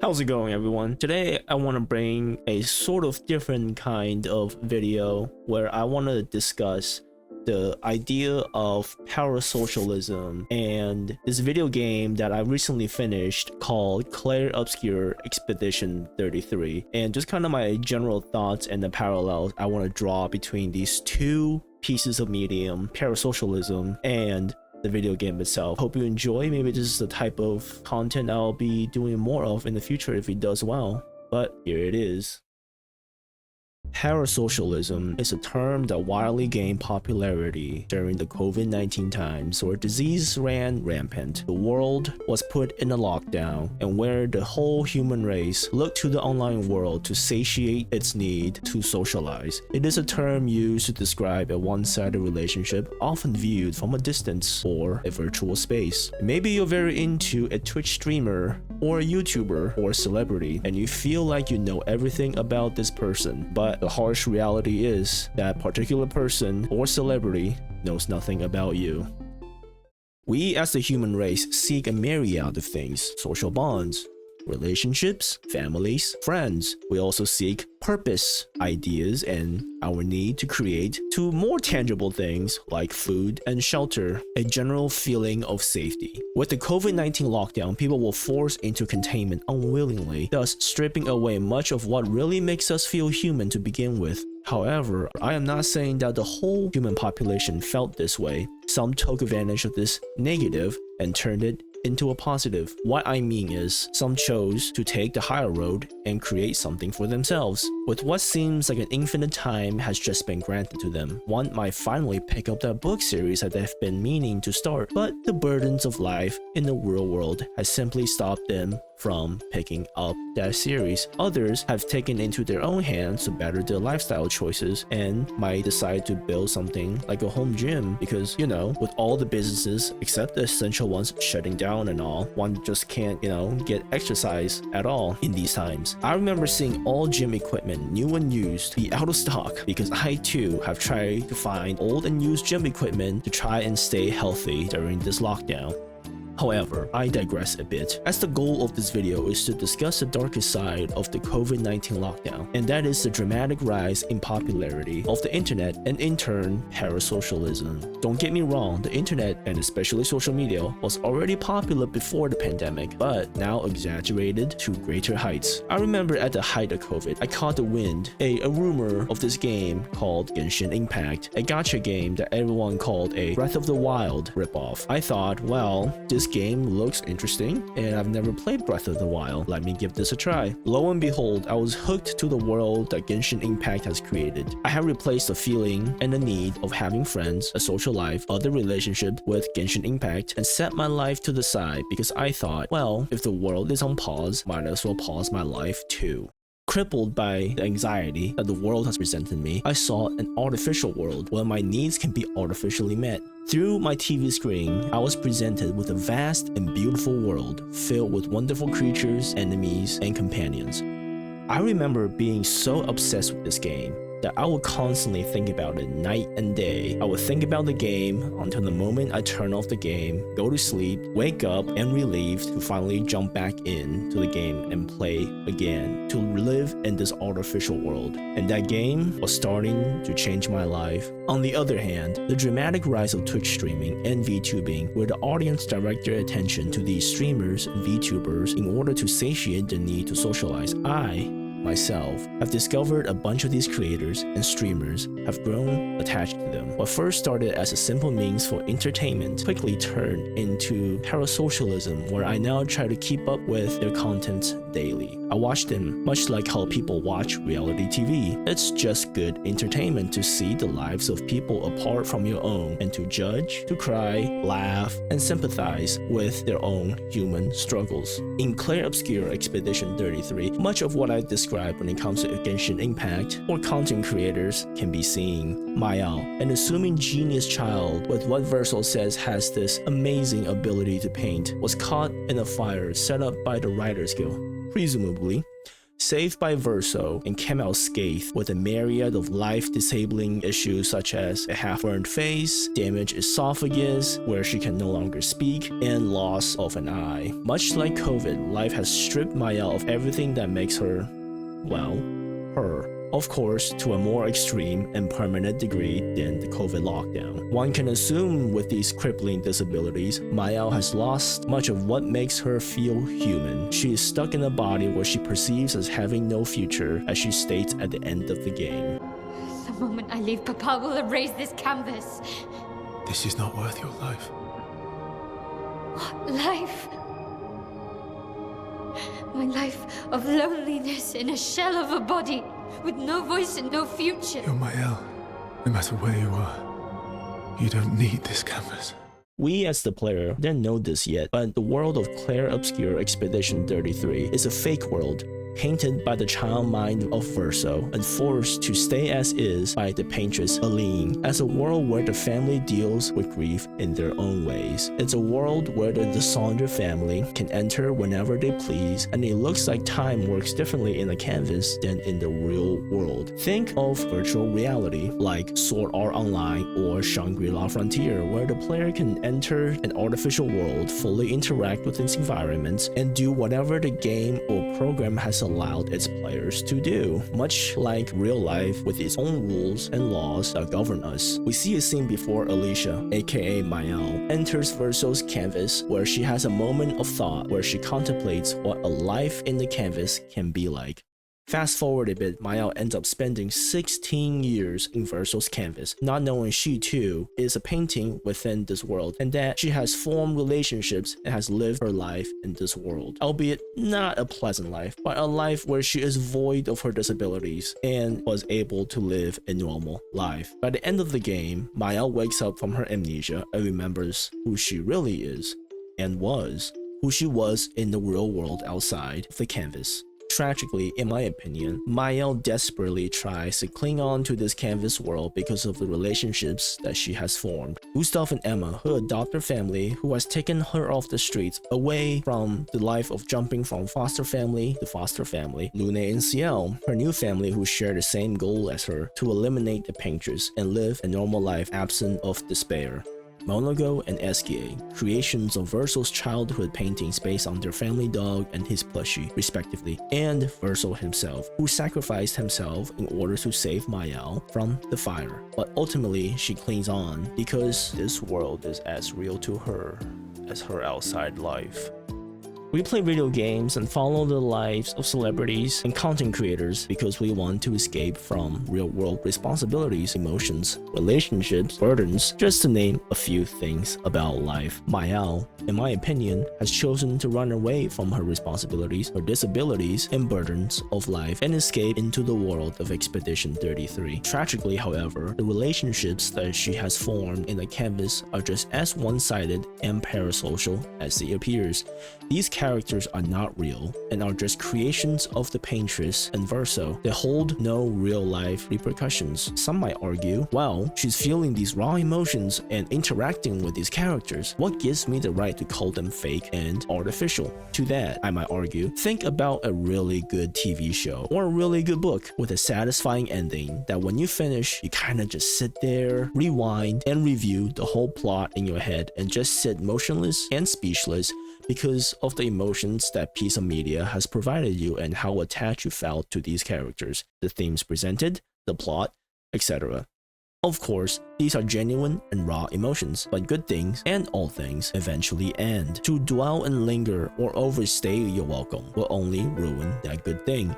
How's it going, everyone? Today I want to bring a sort of different kind of video where I want to discuss the idea of parasocialism and this video game that I recently finished called Clair Obscur Expedition 33, and just kind of my general thoughts and the parallels I want to draw between these two pieces of medium, parasocialism and the video game itself. Hope you enjoy. Maybe this is the type of content I'll be doing more of in the future if it does well. But here it is. Parasocialism is a term that widely gained popularity during the COVID-19 times where disease ran rampant, the world was put in a lockdown, and where the whole human race looked to the online world to satiate its need to socialize. It is a term used to describe a one-sided relationship often viewed from a distance or a virtual space. Maybe you're very into a Twitch streamer or a YouTuber or celebrity and you feel like you know everything about this person, but the harsh reality is that particular person or celebrity knows nothing about you. We as the human race seek a myriad of things: social bonds, relationships, families, friends. We also seek purpose, ideas, and our need to create to more tangible things like food and shelter, a general feeling of safety. With the COVID-19 lockdown, people were forced into containment unwillingly, thus stripping away much of what really makes us feel human to begin with. However, I am not saying that the whole human population felt this way. Some took advantage of this negative and turned it into a positive. What I mean is, some chose to take the higher road and create something for themselves. With what seems like an infinite time has just been granted to them, one might finally pick up that book series that they've been meaning to start, but the burdens of life in the real world has simply stopped them from picking up that series. Others have taken into their own hands to better their lifestyle choices and might decide to build something like a home gym because, you know, with all the businesses except the essential ones shutting down and all, one just can't, get exercise at all in these times. I remember seeing all gym equipment, new and used, be out of stock because I too have tried to find old and used gym equipment to try and stay healthy during this lockdown. However, I digress a bit, as the goal of this video is to discuss the darkest side of the COVID-19 lockdown, and that is the dramatic rise in popularity of the internet and in turn, parasocialism. Don't get me wrong, the internet, and especially social media, was already popular before the pandemic, but now exaggerated to greater heights. I remember at the height of COVID, I caught the wind, a rumor of this game called Genshin Impact, a gacha game that everyone called a Breath of the Wild ripoff. I thought, well, this game looks interesting and I've never played Breath of the Wild. Let me give this a try. Lo and behold, I was hooked to the world that Genshin Impact has created. I have replaced the feeling and the need of having friends, a social life, other relationship with Genshin Impact and set my life to the side because I thought, well, if the world is on pause, might as well pause my life too. Crippled by the anxiety that the world has presented me, I saw an artificial world where my needs can be artificially met. Through my TV screen, I was presented with a vast and beautiful world filled with wonderful creatures, enemies, and companions. I remember being so obsessed with this game that I would constantly think about it night and day. I would think about the game until the moment I turn off the game, go to sleep, wake up, and relieved to finally jump back into the game and play again, to live in this artificial world. And that game was starting to change my life. On the other hand, the dramatic rise of Twitch streaming and VTubing, where the audience direct their attention to these streamers and VTubers in order to satiate the need to socialize, myself have discovered a bunch of these creators and streamers have grown attached to them. What first started as a simple means for entertainment quickly turned into parasocialism, where I now try to keep up with their contents daily. I watch them much like how people watch reality TV. It's just good entertainment to see the lives of people apart from your own and to judge, to cry, laugh, and sympathize with their own human struggles. In Clair Obscur Expedition 33, much of what I described when it comes to Genshin Impact or content creators can be seen. Maya, an assuming genius child with what Versal says has this amazing ability to paint, was caught in a fire set up by the Writers Guild. Presumably, saved by Verso and came out scathed with a myriad of life-disabling issues such as a half-burned face, damaged esophagus where she can no longer speak, and loss of an eye. Much like COVID, life has stripped Maya of everything that makes her, well, her. Of course, to a more extreme and permanent degree than the COVID lockdown. One can assume with these crippling disabilities, Maya has lost much of what makes her feel human. She is stuck in a body where she perceives as having no future, as she states at the end of the game. The moment I leave, Papa will erase this canvas. This is not worth your life. What life? My life of loneliness in a shell of a body, with no voice and no future. You're Mael. No matter where you are, you don't need this canvas. We as the player didn't know this yet, but the world of Clair Obscur Expedition 33 is a fake world, painted by the child mind of Verso and forced to stay as is by the paintress Aline, as a world where the family deals with grief in their own ways. It's a world where the Descendre family can enter whenever they please, and it looks like time works differently in a canvas than in the real world. Think of virtual reality like Sword Art Online or Shangri-La Frontier, where the player can enter an artificial world, fully interact with its environments, and do whatever the game or program has allowed its players to do, much like real life with its own rules and laws that govern us. We see a scene before Alicia, aka Mael, enters Verso's canvas where she has a moment of thought where she contemplates what a life in the canvas can be like. Fast forward a bit, Mael ends up spending 16 years in Verso's canvas, not knowing she too is a painting within this world, and that she has formed relationships and has lived her life in this world. Albeit not a pleasant life, but a life where she is void of her disabilities and was able to live a normal life. By the end of the game, Mael wakes up from her amnesia and remembers who she really is and was, who she was in the real world outside of the canvas. Tragically, in my opinion, Mael desperately tries to cling on to this canvas world because of the relationships that she has formed. Gustav and Emma, her adopted family, who has taken her off the streets, away from the life of jumping from foster family to foster family. Lune and Ciel, her new family who share the same goal as her, to eliminate the paintress and live a normal life absent of despair. Monago and Esquier, creations of Verso's childhood paintings based on their family dog and his plushie, respectively, and Verso himself, who sacrificed himself in order to save Mael from the fire. But ultimately, she clings on because this world is as real to her as her outside life. We play video games and follow the lives of celebrities and content creators because we want to escape from real-world responsibilities, emotions, relationships, burdens, just to name a few things about life. Mael, in my opinion, has chosen to run away from her responsibilities, her disabilities, and burdens of life and escape into the world of Expedition 33. Tragically, however, the relationships that she has formed in the canvas are just as one-sided and parasocial as it appears. These characters are not real and are just creations of the paintress and Verso. They hold no real-life repercussions. Some might argue, well, she's feeling these raw emotions and interacting with these characters. What gives me the right to call them fake and artificial? To that, I might argue, think about a really good TV show or a really good book with a satisfying ending that when you finish, you kinda just sit there, rewind, and review the whole plot in your head and just sit motionless and speechless because of the emotions that piece of media has provided you and how attached you felt to these characters, the themes presented, the plot, etc. Of course, these are genuine and raw emotions, but good things and all things eventually end. To dwell and linger or overstay your welcome will only ruin that good thing.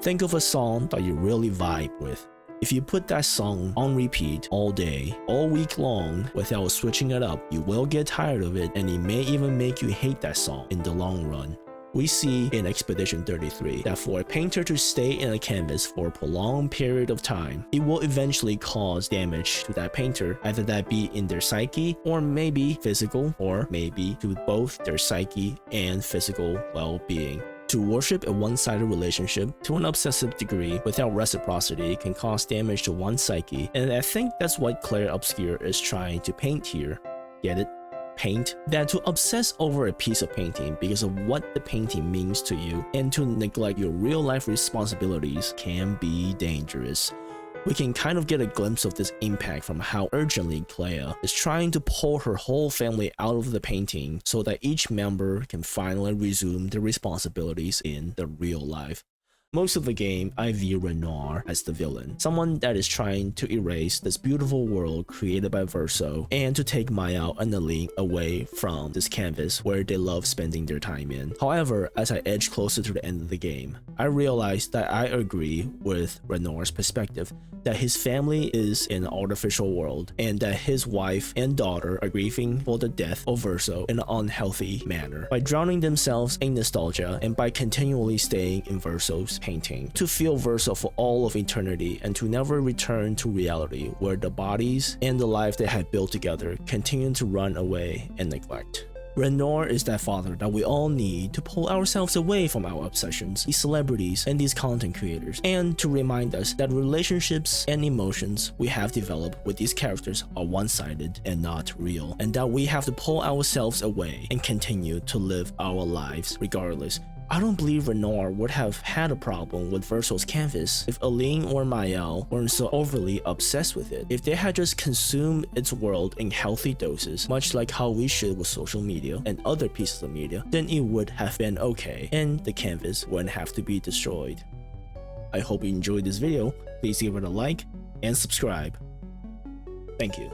Think of a song that you really vibe with. If you put that song on repeat all day, all week long, without switching it up, you will get tired of it and it may even make you hate that song in the long run. We see in Expedition 33 that for a painter to stay in a canvas for a prolonged period of time, it will eventually cause damage to that painter, either that be in their psyche or maybe physical, or maybe to both their psyche and physical well-being. To worship a one-sided relationship to an obsessive degree without reciprocity can cause damage to one's psyche, and I think that's what Clair Obscur is trying to paint here. Get it? paint than to obsess over a piece of painting because of what the painting means to you, and to neglect your real life responsibilities can be dangerous. We can kind of get a glimpse of this impact from how urgently Clair is trying to pull her whole family out of the painting so that each member can finally resume their responsibilities in the real life. Most of the game, I view Renoir as the villain, someone that is trying to erase this beautiful world created by Verso and to take Maya and Aline away from this canvas where they love spending their time in. However, as I edge closer to the end of the game, I realized that I agree with Renoir's perspective, that his family is in an artificial world and that his wife and daughter are grieving for the death of Verso in an unhealthy manner by drowning themselves in nostalgia and by continually staying in Verso's painting, to feel Verso for all of eternity and to never return to reality where the bodies and the life they had built together continue to run away and neglect. Renoir is that father that we all need to pull ourselves away from our obsessions, these celebrities and these content creators, and to remind us that relationships and emotions we have developed with these characters are one-sided and not real, and that we have to pull ourselves away and continue to live our lives regardless. I don't believe Renoir would have had a problem with Verso's canvas if Aline or Maëlle weren't so overly obsessed with it. If they had just consumed its world in healthy doses, much like how we should with social media and other pieces of media, then it would have been okay, and the canvas wouldn't have to be destroyed. I hope you enjoyed this video. Please give it a like and subscribe. Thank you.